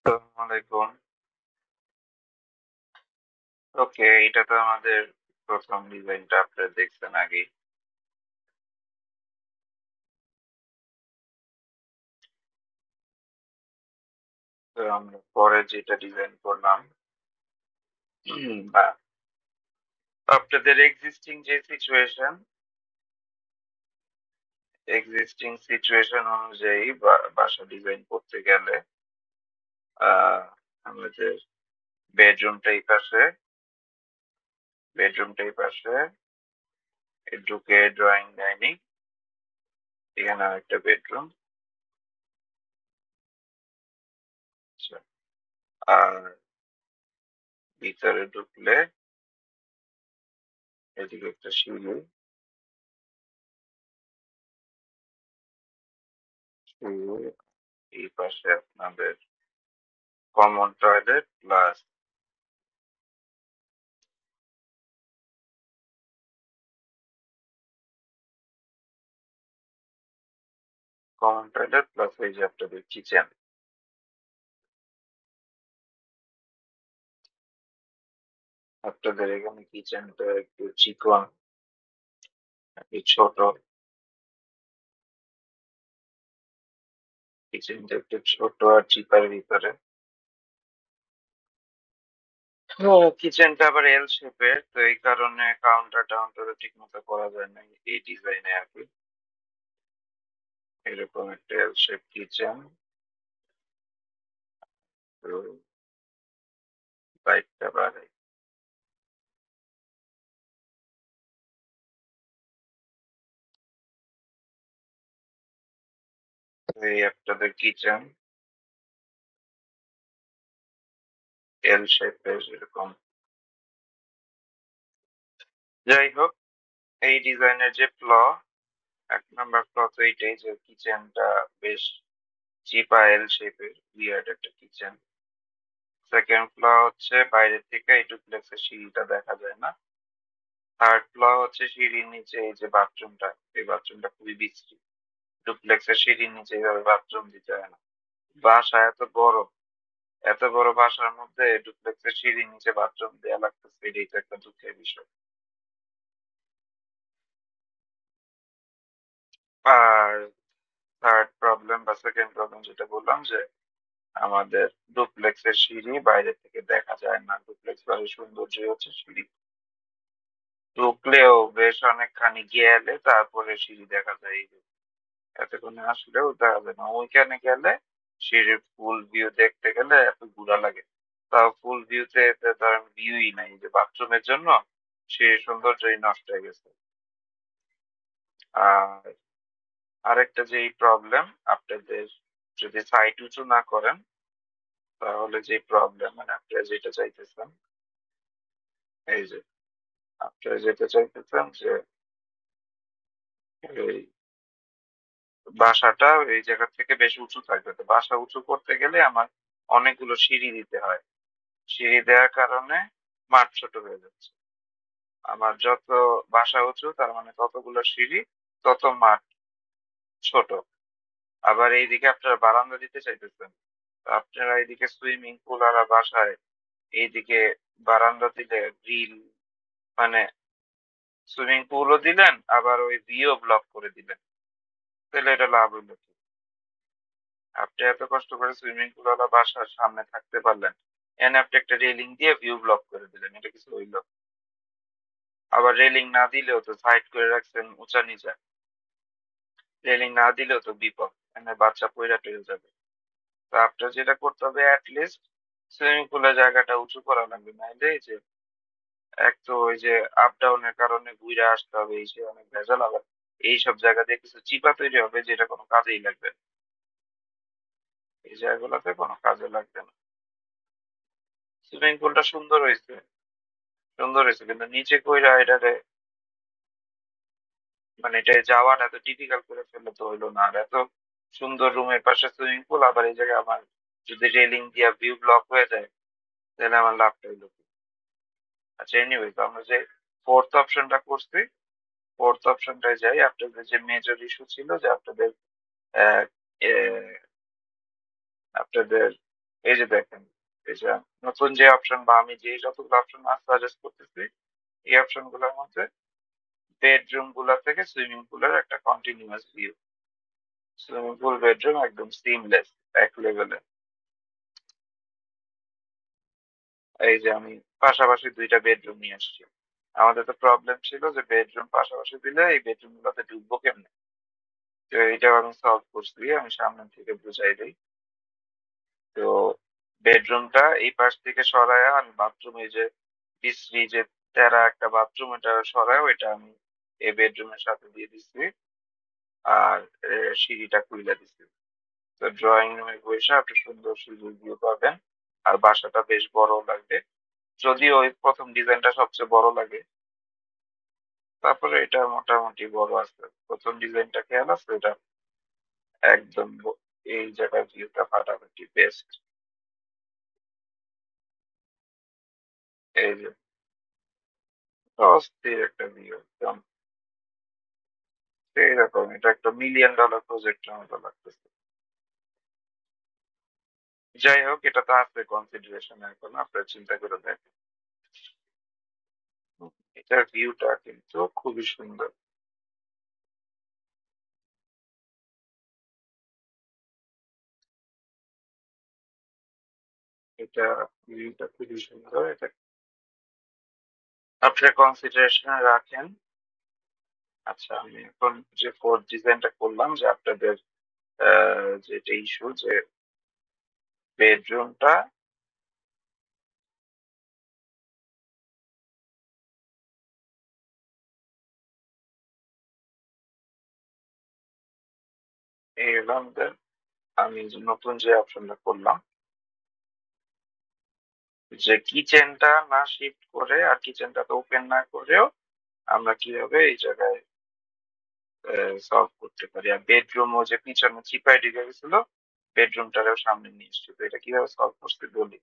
আসসালামু আলাইকুম। ওকে, এটা তো আমাদের প্রথম ডিজাইনটা আপনারা দেখছেন আগেই। তো আমরা পরে যেটা ডিজাইন করলাম, বা আপনাদের এক্সিস্টিং সিচুয়েশন অনুযায়ী বাসা ডিজাইন করতে গেলে আহ আমাদের বেডরুমটা এই পাশে, বেডরুমটা এই পাশে, ঢুকে ড্রয়িং ডাইনিং, এখানে একটা বেডরুম। আর ভিতরে ঢুকলে এদিকে একটা সিঁড়ি, সিঁড়ি, এই পাশে আপনাদের কমন টয়লেট প্লাস এই যে আপনাদের কিচেন। আপনাদের এখানে কিচেনটা একটু চিকন, একটু ছোট, কিচেনটা একটু ছোট আর চিপার ভিতরে। কিচেনটা আবার এল শেপের, তো এই কারণে কাউন্টার টাউন্টারও ঠিক মতো করা যায় না এই ডিজাইনে আর কি। এরকম একটা এল শেপ কিচেন। তো লাইটটা বাড়াই। এই আপনাদের কিচেন এল শেপের এরকম। যাই হোক, এই ডিজাইনের যে এক নাম্বার তো এইটাই যে কিচেনটা বেশ চিপা এল শেপের, উইয়ার্ড একটা কিচেন। সেকেন্ড ফ্লোর হচ্ছে বাইরে থেকে এই ডুপ্লেক্সের সিঁড়িটা দেখা যায় না। থার্ড ফ্লোর হচ্ছে সিঁড়ির নিচে এই যে বাথরুমটা, এই বাথরুমটা খুবই বিশ্রী। ডুপ্লেক্সের সিঁড়ির নিচে এইভাবে বাথরুম দিতে হয় না। বাসা এত বড়, এত বড় বাসার মধ্যে ডুপ্লেক্সের সিঁড়ির নিচে বাথরুম দেওয়া লাগতেছে, এটাই তো একটা দুঃখের বিষয়। আর থার্ড প্রবলেম বা সেকেন্ড প্রবলেম যেটা বললাম যে আমাদের ডুপ্লেক্সের সিঁড়ি বাইরে থেকে দেখা যায় না। ডুপ্লেক্স বাড়ির সৌন্দর্য হচ্ছে সিঁড়ি, ঢুকলেও বেশ অনেকখানি গেলে তারপরে সিঁড়ি দেখা যায়। এই যে এতক্ষণে আসলেও দেখা যায় না, ওইখানে গেলে সিঁড়ির ফুল ভিউ দেখতে গেলে এত ঘোরা লাগে। তাও ফুল ভিউতে ধরেন ভিউই নাই, যে বাথরুমের জন্য সিঁড়ির সৌন্দর্যই নষ্ট হয়ে গেছে। আর আরেকটা যে প্রবলেম, আপনাদের যদি সাইট উঁচু না করেন তাহলে যে প্রবলেম, মানে আপনারা যেটা চাইতেছেন, এই যে আপনারা যেটা চাইতেছেন যে এই বাসাটা এই জায়গা থেকে বেশ উঁচু থাকবে, তো বাসা উঁচু করতে গেলে আমার অনেকগুলো সিঁড়ি দিতে হয়। সিঁড়ি দেওয়ার কারণে মাঠ ছোট হয়ে যাচ্ছে। আমার যত বাসা উঁচু তার মানে ততগুলো সিঁড়ি, তত মাঠ ছোট। আবার এইদিকে আপনারা বারান্দা দিতে চাইতেছেন, তো আপনারা এইদিকে সুইমিং পুল আর বাসায় এইদিকে বারান্দা দিলে গ্রিল, মানে সুইমিং পুলও দিলেন আবার ওই ভিও ব্লক করে দিলেন, তাহলে এটা লাভ হইলো কি? আপনি এত কষ্ট করে সুইমিং পুল ওয়ালা বাসার সামনে থাকতে পারলেন, এনে আপনি একটা রেলিং দিয়ে ভিউ ব্লক করে দিলেন, এটা কিছু হইলো? আবার রেলিং না দিলেও তো সাইড করে রাখছেন উঁচা নিচা, রেলিং না দিলেও তো বিপদ, এনে বাচ্চা পয়রা টইরা যাবে। তো আপনার যেটা করতে হবে, অ্যাটলিস্ট সুইমিং পুলের জায়গাটা উঁচু করা লাগবে, নাইলে এই যে এক তো ওই যে আপ ডাউনের কারণে ঘুরে আসতে হবে, এই যে অনেক ভেজাল। আবার এইসব জায়গা দিয়ে কিছু চিপা তৈরি হবে যেটা কোনো কাজেই লাগবে না, এই জায়গাগুলোতে কোনো কাজে লাগবে না। সুইমিং পুলটা সুন্দর হয়েছে, সুন্দর হয়েছে, কিন্তু নিচে কইরা এটাতে, মানে এটা যাওয়াটা এত ডিফিকাল্ট করে ফেললে তো হইলো না। আর এত সুন্দর রুমের পাশে সুইমিং পুল, আবার এই জায়গায় আমার যদি রেলিং দিয়া ভিউ ব্লক হয়ে যায় তাহলে আমার লাভটা হইলো কি? আচ্ছা, এনিওয়ে, তো আমরা যে ফোর্থ অপশনটা করছি, ফোর্থ অপশনটায় যাই। আপনাদের যে মেজর ইস্যু ছিল যে আহ, এ, আপনাদের এই যে দেখেন, এই যে নতুন যে অপশন বা আমি যে যতগুলো অপশন সাজেস্ট করতেছি, এই অপশন গুলোর মধ্যে বেডরুম গুলা থেকে সুইমিং পুলের একটা continuous view. Swimming pool bedroom একদম সিমলেস, এক লেভেলে। এই যে আমি পাশাপাশি দুইটা বেডরুম নিয়ে আসছি। আমাদের তো প্রবলেম ছিল যে বেডরুম পাশাপাশি দিলে এই বেডরুম গুলোতে ঢুকবো কেমনে। তো এইটাও আমি সলভ করছি, আমি সামনে থেকে বুঝাই দিই। তো বেডরুমটা এই পাশ থেকে সরায় আর বাথরুম, এই যে বিশ্রী যে তেরা একটা বাথরুম, এটা সরায়, এটা আমি এই বেডরুমের সাথে দিয়ে দিচ্ছি। আর সিঁড়িটা খুলে দিচ্ছি। তো ড্রয়িং রুমে বসে আপনি সুন্দর সুন্দর ভিউ পাবেন। আর বাসাটা বেশ বড় লাগবে, যদিও ওই প্রথম ডিজাইনটা সবচেয়ে বড় লাগে। তারপরে এটা মোটামুটি বড় আছে, প্রথম ডিজাইনটা খেয়াল আছে, এটা একদম এই জায়গার ভিউটা ফাটাফাটি বেস্ট। এই যে অস্থির একটা ভিউ, একদম এইরকম। এটা একটা $1,000,000 প্রজেক্টের মতো লাগতেছে। যাই হোক, এটা তো আছে কনসিডারেশন, এখন আপনার চিন্তা করে দেখেন। এটার ভিউটা কিন্তু খুবই সুন্দর। এটা ভিউটা খুবই সুন্দর, এটা আপনার কনসিডারেশনে রাখেন। আচ্ছা, আমি এখন যে ফোর্থ ডিজাইনটা করলাম, যে আপনাদের যেটা ইস্যু, যে বেডরুমটা এই হলো আমাদের, আমি যে নতুন যে অপশনটা করলাম, যে কিচেনটা না শিফট করে আর কিচেনটাকে ওপেন না করেও আমরা কিভাবে এই জায়গায় সলভ করতে পারি। আর বেডরুম, ও যে পিছনে চিপায় ঢুকে গেছিল, বেডরুমটারও সামনে নিয়ে এসছি। তো এটা কিভাবে সলভ করতে বলি।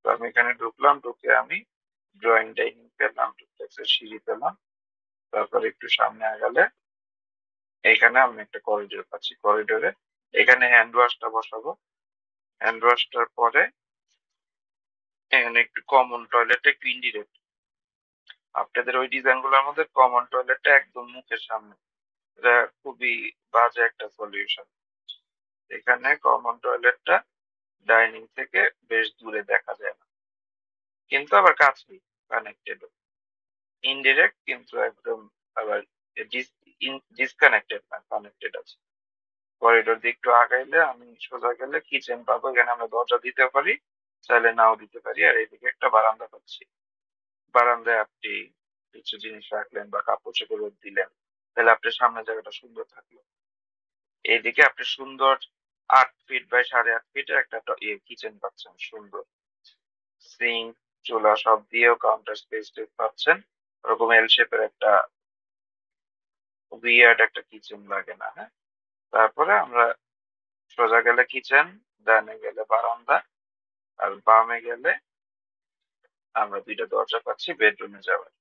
তো আমি এখানে ঢুকলাম, ঢুকে আমি ড্রয়িং ডাইনিং পেলাম, ডুপ্লেক্সের সিঁড়ি পেলাম। তারপর একটু সামনে আগালে এখানে আমি একটা করিডোর পাচ্ছি। করিডোরে এখানে হ্যান্ড ওয়াশটা বসাবো। হ্যান্ড ওয়াশটার পরে এখানে একটু কমন টয়লেট, একটু ইনডিরেক্ট। আপনাদের ওই ডিজাইন গুলোর মধ্যে কমন টয়লেটটা একদম মুখের সামনে, এটা খুবই বাজে একটা সলিউশন। এখানে কমন টয়লেটটা ডাইনিং থেকে বেশ দূরে দেখা যায় না, কিন্তু আবার কাছেই, কানেক্টেড। ইনডিরেক্ট কিন্তু একদম, আবার ডিসকানেক্টেড না, কানেক্টেড আছে। করিডোর দিয়ে একটু আগাইলে আমি সোজা গেলে কিচেন পাবো, এখানে আমরা দরজা দিতে পারি, চাইলে নাও দিতে পারি। আর এইদিকে একটা বারান্দা পাচ্ছি। বারান্দায় আপনি কিছু জিনিস রাখলেন বা কাপড় চোপড় দিলেন, তাহলে আপনার সামনের জায়গাটা সুন্দর থাকলো। এইদিকে আপনি সুন্দর 8 ফিট বাই 8.5 ফিটের একটা কিচেন পাচ্ছেন, সুন্দর সিঙ্ক, চুলা সব দিয়েও কাউন্টার স্পেস পাচ্ছেন। ওরকম এল শেপের একটা উইয়ার্ড একটা কিচেন লাগে না, হ্যাঁ। তারপরে আমরা সোজা গেলে কিচেন, ডানে গেলে বারান্দা, আর বামে গেলে আমরা দুইটা দরজা পাচ্ছি বেডরুমে যাওয়ার।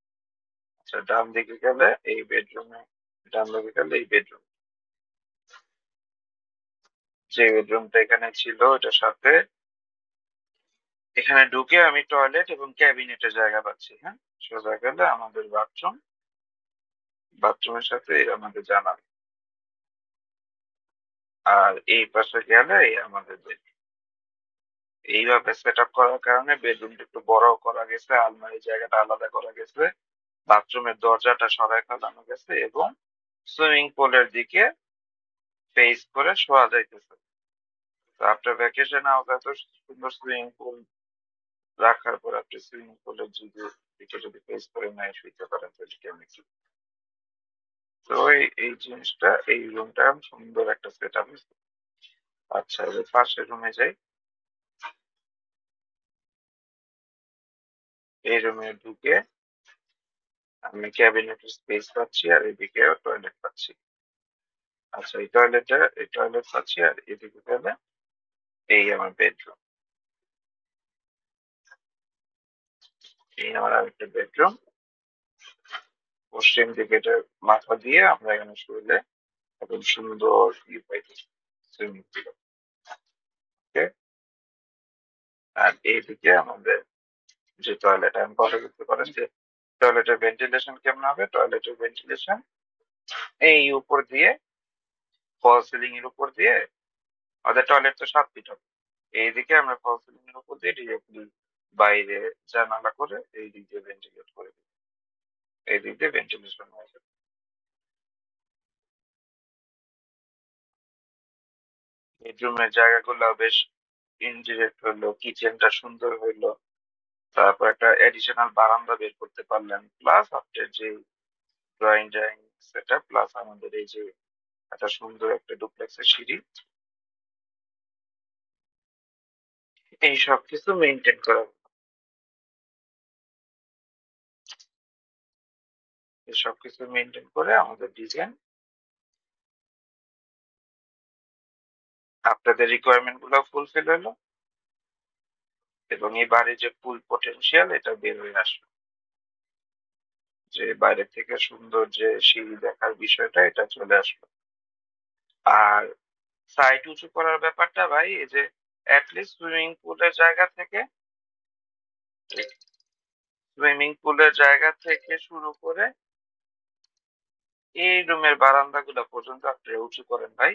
আচ্ছা, ডান দিকে গেলে এই বেডরুমে, ডান দিকে গেলে এই বেডরুম, যে বেডরুমটা এখানে ছিল ওটার সাথে এখানে ঢুকে আমি টয়লেট এবং ক্যাবিনেটের জায়গা পাচ্ছি, হ্যাঁ। সোজা গেলে আমাদের বাথরুম, বাথরুমের সাথে এই আমাদের জানালা। আর এই পাশে গেলে এই আমাদের বেডরুম। এইভাবে সেট আপ করার কারণে বেডরুমটা একটু বড় করা গেছে, আলমারি জায়গাটা আলাদা করা গেছে, বাথরুমের দরজাটা সরাই ফেলানো গেছে, এবং সুইমিং পুলের দিকে ফেস করে শোয়া যাইতেছে। তো আপনার ভ্যাকেশন আওতায় তো সুন্দর সুইমিং পুল রাখার পর আপনি সুইমিং পুলের দিকে যদি ফেস করে নাই শুইতে পারেন, তাহলে কেমন কি। তো এই জিনিসটা, এই রুমটা সুন্দর একটা সেট আপ। আচ্ছা, এবার পাশের রুমে যাই। এই রুমে ঢুকে আমি ক্যাবিনেটের স্পেস পাচ্ছি, আর এদিকে টয়লেট পাচ্ছি। আচ্ছা, এই টয়লেট পাচ্ছি, আর এদিকে গেলে এই আমার বেডরুম। এই আমার আরেকটা বেডরুম। পশ্চিম দিকে মাথা দিয়ে আমরা এখানে শুইলে একদম সুন্দর ভিউ পাইতেছি সুইমিং পুল। আর এইদিকে আমাদের যে টয়লেট, আমি পর্যবেক্ষণ করেন যে টয়লেটের ভেন্টিলেশন কেমন হবে। টয়লেটের ভেন্টিলেশন এই উপর দিয়ে, ফল সিলিং এর উপর দিয়ে, আমাদের টয়লেট তো 7 ফিট হবে, এইদিকে আমরা ফল সিলিং এর উপর দিয়ে ডিরেক্টলি বাইরে জানালা করে এই দিক দিয়ে ভেন্টিলেট করে দিই, এই দিক দিয়ে ভেন্টিলেশন হয়ে যাবে। বেডরুমের জায়গাগুলো বেশ ইন্টিরিয়েট হইলো, কিচেনটা সুন্দর হইলো, তারপর একটা এডিশনাল বারান্দা বের করতে পারলেন, প্লাস আপনার যে drawing drawing set up, plus আমাদের এই যে একটা সুন্দর একটা ডুপ্লেক্সের সিঁড়ি, এই সব কিছু মেনটেন করা, এই সব কিছু মেনটেন করে আমাদের ডিজাইন আপনাদের রিকোয়ারমেন্ট গুলো ফুলফিল হলো, এবং এই বাড়ির যে ফুল পটেনশিয়াল এটা বের হয়ে আসলো, যে বাইরে থেকে সুন্দর যে সিঁড়ি দেখার বিষয়টা এটা চলে আসলো। আর সাইট উঁচু করার ব্যাপারটা ভাই, এই যে অ্যাটলিস্ট সুইমিং পুলের জায়গা থেকে শুরু করে এই রুমের বারান্দা গুলা পর্যন্ত আপনারা উঁচু করেন ভাই,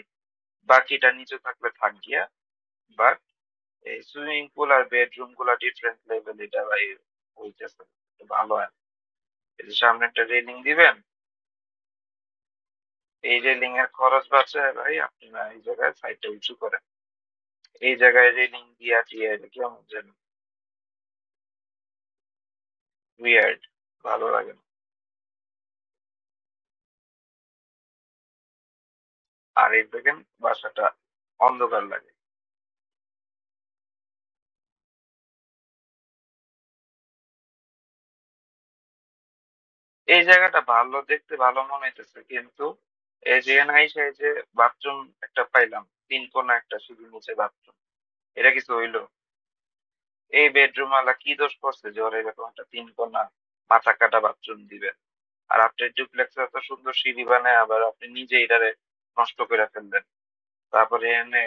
বাকিটা নিচে থাকলে থাক গিয়া। বাট এই সুইমিং পুল আর বেডরুম গুলা ডিফারেন্ট লেভেল, এটা ভাই হইতেছে না। ভালো হয় না। এই যে সামনে একটা রেলিং দিবেন, এই রেলিং এর খরচ বাঁচে ভাই, আপনি না এই জায়গায় সাইডটা উঁচু করেন, এই জায়গায় রেলিং দিয়া টিয়া এটা কেমন যেন উইয়ার্ড, ভালো লাগে না। আর এই দেখেন বাসাটা অন্ধকার লাগে, এই জায়গাটা ভালো দেখতে ভালো মনে হইতেছে, কিন্তু এই যে নাই সেই যে বাথরুম একটা পাইলাম, 3 কোণা একটা শুধু নিচে বাথরুম, এটা কিছু হইলো? এই বেডরুম ওয়ালা কি দোষ করছে যে ওর এরকম একটা 3 কোণা মাথা কাটা বাথরুম দিবেন? আর আপনার ডুপ্লেক্সে এত সুন্দর সিঁড়ি বানায় আবার আপনি নিজে এটারে নষ্ট করে ফেললেন। তারপরে এনে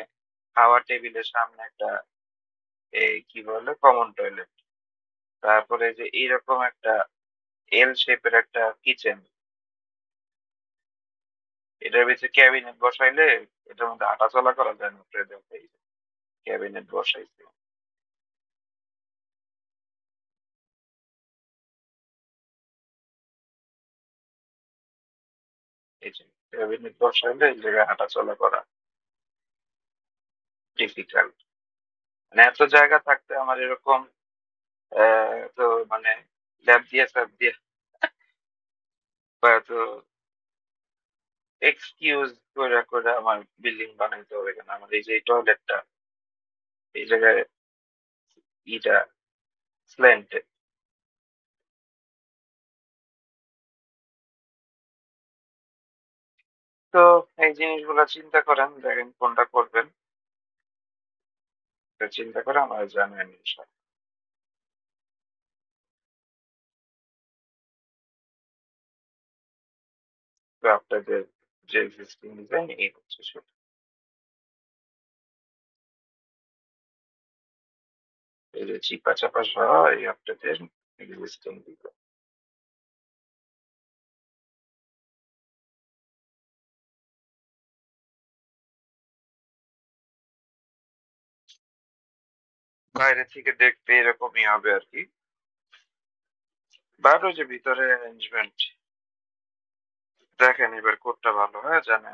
খাওয়ার টেবিলের সামনে একটা এই কি বলে কমন টয়লেট, তারপরে যে এইরকম একটা এল শেপের একটা কিচেন, এটার ভিতরে ক্যাবিনেট বসাইলে এটার মধ্যে হাঁটা চলা করা যায় না, ক্যাবিনেট বসাইছে, এই যে ক্যাবিনেট বসাইলে এই জায়গায় হাঁটা চলা করা ডিফিকাল্ট। মানে এত জায়গা থাকতে আমার এরকম তো মানে ল্যাব দিয়ে স্যাব দিয়ে বা এত এক্সকিউজ করে করে আমার বিল্ডিং বানাইতে হবে কেন? আমার এই যে টয়লেটটা এই জায়গায় ইটা স্ল্যান্টে। তো এই জিনিসগুলো চিন্তা করেন, দেখেন কোনটা করবেন, এটা চিন্তা করে আমার জানাবেন ইনশাআল্লাহ। তো আপনাদের যে এক্সিস্টিং ডিজাইন এই হচ্ছে সেটা, এই যে চিপা চাপা সহ এই আপনাদের এক্সিস্টিং ডিজাইন। বাইরে থেকে দেখতে এরকমই হবে আর কি, বাট ওই যে ভিতরে অ্যারেঞ্জমেন্ট দেখেন এবার কোনটা ভালো হয় জানে